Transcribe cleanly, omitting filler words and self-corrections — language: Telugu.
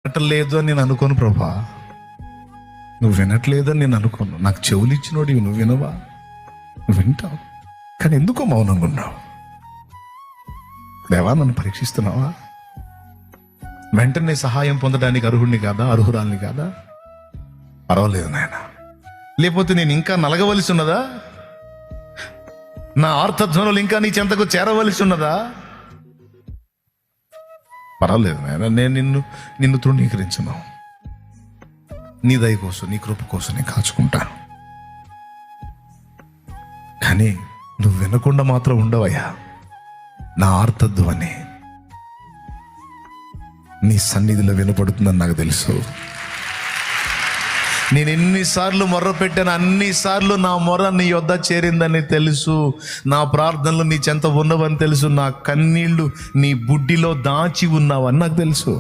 వినట్లేదు అని నేను అనుకోను ప్రభా, నువ్వు వినట్లేదు అని నేను అనుకోను. నాకు చెవులు ఇచ్చినోడివి, నువ్వు వినవా? నువ్వు వింటావు, కానీ ఎందుకో మౌనంగా ఉన్నావు. దేవా, నన్ను పరీక్షిస్తున్నావా? వెంటనే సహాయం పొందడానికి అర్హుడిని కాదా, అర్హురాల్ని కాదా? పర్వాలేదు నాయన. లేకపోతే నేను ఇంకా నలగవలసి ఉన్నదా? నా ఆర్తధ్వనులు ఇంకా నీ చెంతకు చేరవలసి ఉన్నదా? పర్వాలేదు నాయన, నేను నిన్ను తృణీకరించను. నీ దయ కోసం, నీ కృప కోసం నేను కాచుకుంటాను. కానీ నువ్వు వినకుండా మాత్రం ఉండవయ్యా. నా ఆర్తధ్వని నీ సన్నిధిలో వినపడుతుందని నాకు తెలుసు. నేను ఎన్నిసార్లు మొర్ర పెట్టాను, అన్నిసార్లు నా మొర్ర నీ యొద్ద చేరిందని తెలుసు. నా ప్రార్థనలు నీ చెంత ఉన్నవని తెలుసు. నా కన్నీళ్లు నీ బుడ్డిలో దాచి ఉన్నావని నాకు తెలుసు.